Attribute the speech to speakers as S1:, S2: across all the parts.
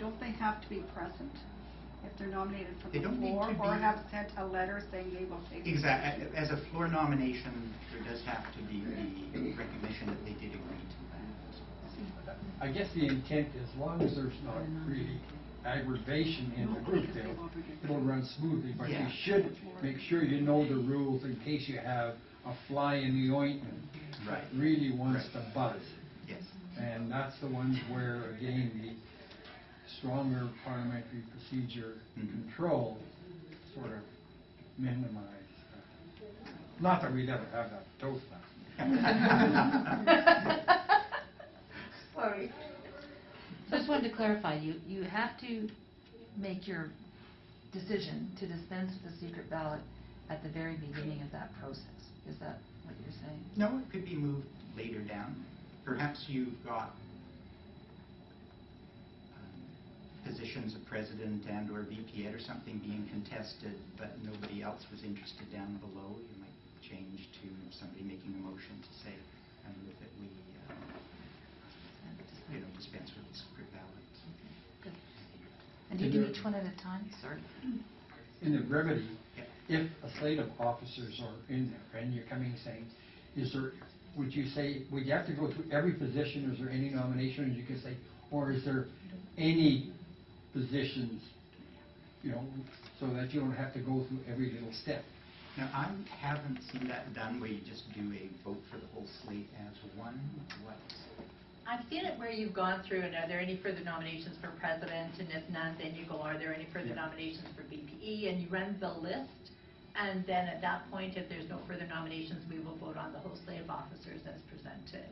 S1: Don't they have to be present if they're nominated from
S2: They
S1: the
S2: don't need
S1: floor,
S2: to
S1: or
S2: be-
S1: have sent a letter saying they will take it?
S2: Exactly. As a floor nomination, there does have to be the recognition that they did agree to that.
S3: I guess the intent, as long as there's not really aggravation in the group, it'll run smoothly. But
S2: Yeah.
S3: you should make sure you know the rules in case you have a fly in the ointment
S2: Right.
S3: that really wants to buzz.
S2: Yes.
S3: And that's the ones where, again, the stronger parliamentary procedure control sort of minimize. Not that we'd ever have that Toastmasters.
S4: Sorry.
S5: So I just wanted to clarify, you have to make your decision to dispense with the secret ballot at the very beginning of that process. Is that what you're saying?
S2: No, it could be moved later down. Perhaps you've got positions of president and or VP Ed or something being contested, but nobody else was interested down below. You might change to somebody making a motion to say, I move that we dispense with the secret ballot.
S5: Good. And do you do each one at a time? Sorry.
S3: In the brevity, if a slate of officers are in there and you're coming saying, would you have to go through every position? Is there any nominations you can say, or is there any positions, so that you don't have to go through every little step?
S2: Now, I haven't seen that done where you just do a vote for the whole slate as one. What?
S4: I've seen it where you've gone through, and are there any further nominations for president, and if none, then you go, are there any further nominations for BPE, and you run the list, and then at that point, if there's no further nominations, we will vote on the whole slate of officers as presented.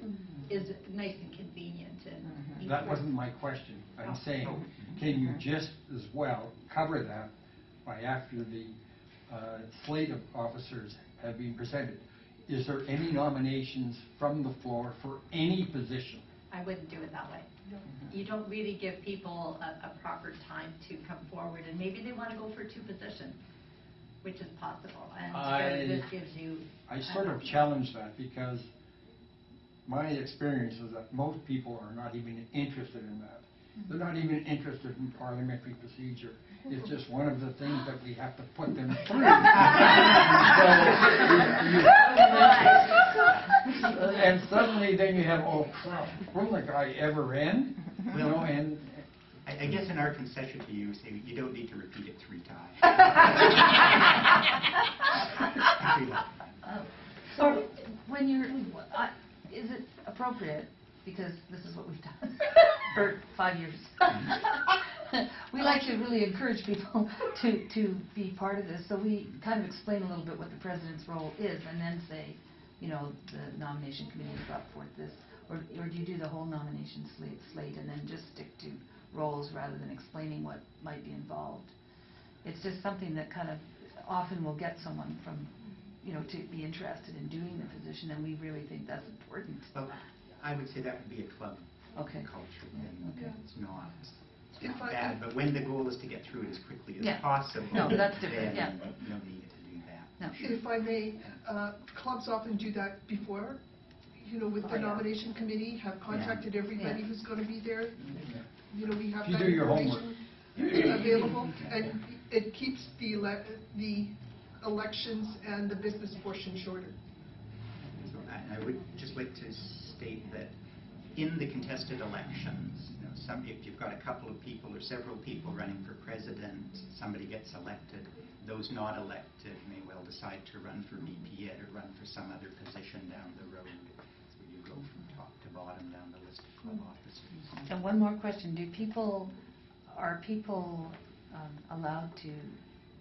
S4: Is nice and convenient. And
S3: That wasn't my question. I'm saying, can you just as well cover that by after the slate of officers have been presented? Is there any nominations from the floor for any position?
S4: I wouldn't do it that way. You don't really give people a proper time to come forward, and maybe they want to go for two positions, which is possible. And this gives you.
S3: I sort of challenge that, because my experience is that most people are not even interested in that. They're not even interested in parliamentary procedure. It's just one of the things that we have to put them through. And suddenly then you have, oh crap, will the guy ever end? And
S2: I guess in our concession to you, say you don't need to repeat it 3 times.
S5: So when you're, is it appropriate, because this is what we've done for 5 years, we like to really encourage people to be part of this, so we kind of explain a little bit what the president's role is, and then say, the nomination committee has brought forth this, or do you do the whole nomination slate and then just stick to roles rather than explaining what might be involved? It's just something that kind of often will get someone from, to be interested in doing the position, and we really think that's important.
S2: Well, I would say that would be a club culture thing.
S5: Okay.
S2: It's not bad, but when the goal is to get through it as quickly as possible,
S5: no, that's different.
S2: then no need to do that.
S5: No.
S6: If I may, clubs often do that before, with the nomination committee, have contracted everybody who's going to be there. We have that information available, and it keeps the elections and the business portion shorter.
S2: So I would just like to state that in the contested elections, if you've got a couple of people or several people running for president, somebody gets elected, those not elected may well decide to run for VP Ed or run for some other position down the road. So you go from top to bottom down the list of club officers.
S5: And one more question: are people allowed to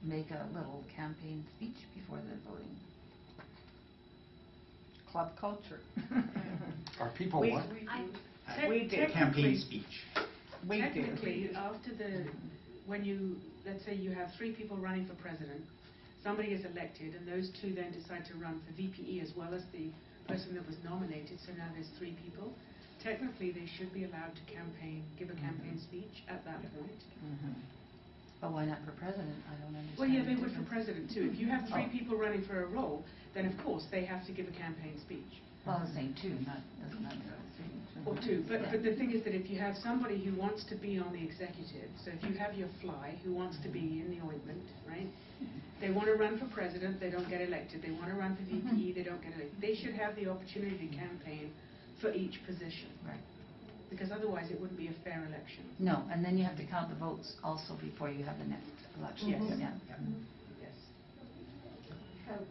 S5: make a little campaign speech before the voting?
S1: Club culture.
S3: are people
S1: We
S3: what?
S1: do.
S2: Campaign speech.
S7: Technically, after let's say you have 3 people running for president, somebody is elected, and those 2 then decide to run for VPE as well as the person that was nominated, so now there's 3 people. Technically, they should be allowed to give a campaign speech at that point.
S5: But why not for president? I don't understand.
S7: Well, yeah, they would for president too. If you have 3 people running for a role, then of course they have to give a campaign speach.
S5: Well, the same too, not doesn't matter.
S7: Or too. But the thing is that if you have somebody who wants to be on the executive, so if you have your fly who wants to be in the ointment, right? They want to run for president, they don't get elected. They want to run for VPE, they don't get elected. They should have the opportunity to campaign for each position.
S5: Right.
S7: Because otherwise it wouldn't be a fair election.
S5: No, and then you have to count the votes also before you have the next election.
S7: Yes.
S5: Yeah.
S7: Yes.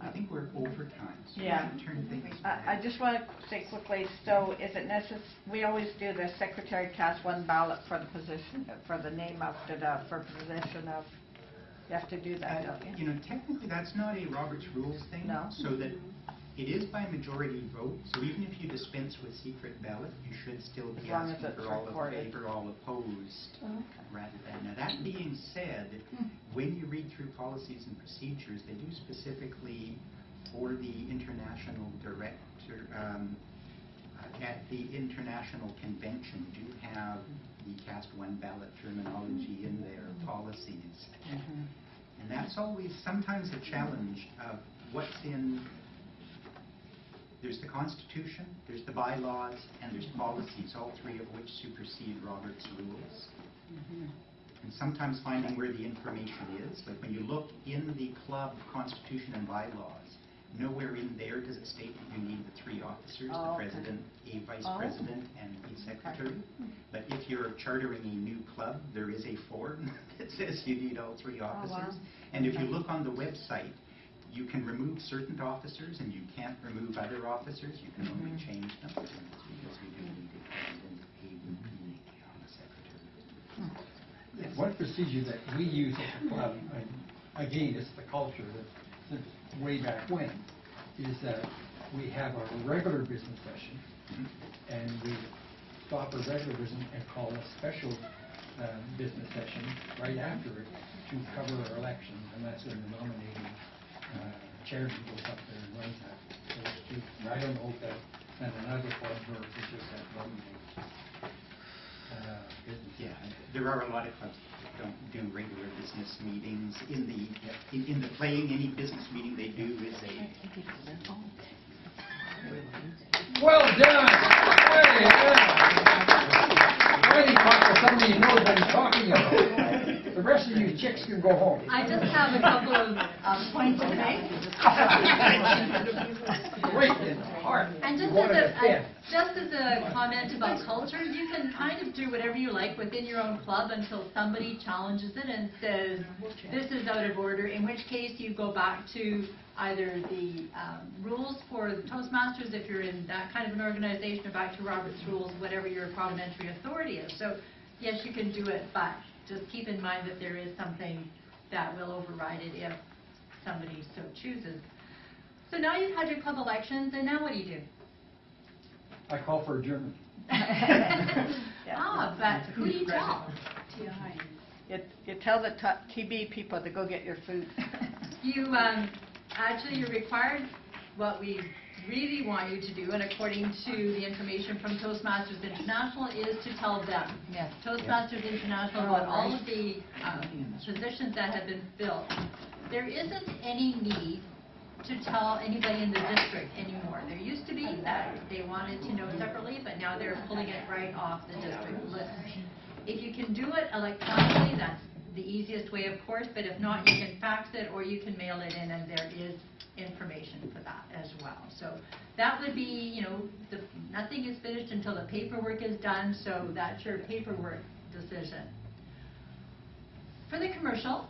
S2: I think we're over time, so we
S1: Yeah.
S2: should turn things
S1: I
S2: back.
S1: just want to say quickly, so is it we always do the secretary cast one ballot for the position, for the name of for position of, you have to do that, don't you?
S2: You know, technically, that's not a Robert's Rules thing.
S1: No.
S2: So that it is by majority vote, so even if you dispense with secret ballot, you should still be
S1: As long as
S2: asking
S1: it's
S2: for all
S1: recorded.
S2: in favor, all opposed,
S1: Okay.
S2: rather than. Now, that being said, when you read through policies and procedures, they do specifically for the international director, at the international convention, do have the cast one ballot terminology in their policies. And that's always sometimes a challenge of what's in. There's the Constitution, there's the bylaws, and there's policies, all three of which supersede Robert's Rules. And sometimes finding where the information is, like when you look in the club Constitution and bylaws, nowhere in there does it state that you need the three officers,
S1: Oh,
S2: the
S1: okay.
S2: president, a vice
S1: Oh.
S2: president, and a secretary. But if you're chartering a new club, there is a form that says you need all three officers. And if you look on the website, you can remove certain officers and you can't remove other officers. You can only change them. And it's because we do need a president, a VP, and a secretary.
S3: One procedure that we use at the club, and again, it's the culture that since way back when, is that we have our regular business session, and we stop our regular business and call a special business session right after it to cover our elections, and that's when the nominating chairman goes up there and runs that. So I don't know if that's at another club or if it's just that one business.
S2: Yeah, there are a lot of clubs that don't do regular business meetings. In the playing, any business meeting they do is a.
S3: Well done! Hey, Writing talk with somebody who knows what he's talking about. The rest of you chicks can go home.
S4: I just have a couple of points to make.
S3: Great, it's hard.
S4: And
S3: You wanted to fit.
S4: just as a comment about culture, you can kind of do whatever you like within your own club until somebody challenges it and says, this is out of order, in which case you go back to either the rules for the Toastmasters, if you're in that kind of an organization, or back to Robert's Rules, whatever your parliamentary authority is. So, yes, you can do it, but just keep in mind that there is something that will override it if somebody so chooses. So now you've had your club elections, and now what do you do?
S3: I call for adjournment.
S4: But who do you tell?
S1: You tell the TB people to go get your food.
S4: You actually, you're required, what we really want you to do, and according to the information from Toastmasters International, is to tell them.
S5: Yes.
S4: Toastmasters International about all of the positions that have been filled. There isn't any need to tell anybody in the district anymore. There used to be that they wanted to know separately, but now they're pulling it right off the district list. If you can do it electronically, that's the easiest way, of course, but if not, you can fax it or you can mail it in, and there is information for that as well. So that would be, nothing is finished until the paperwork is done, so that's your paperwork decision. For the commercial,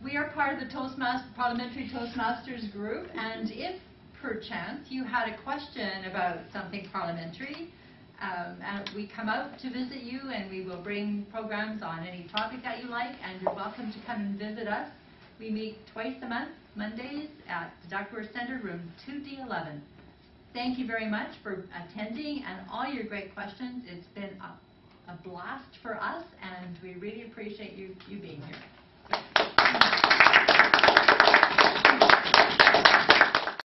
S4: we are part of the Parliamentary Toastmasters group, and if perchance you had a question about something parliamentary, and we come out to visit you, and we will bring programs on any topic that you like, and you're welcome to come and visit us. We meet twice a month, Mondays, at the Duckworth Center, room 2D11. Thank you very much for attending and all your great questions. It's been a blast for us, and we really appreciate you being here.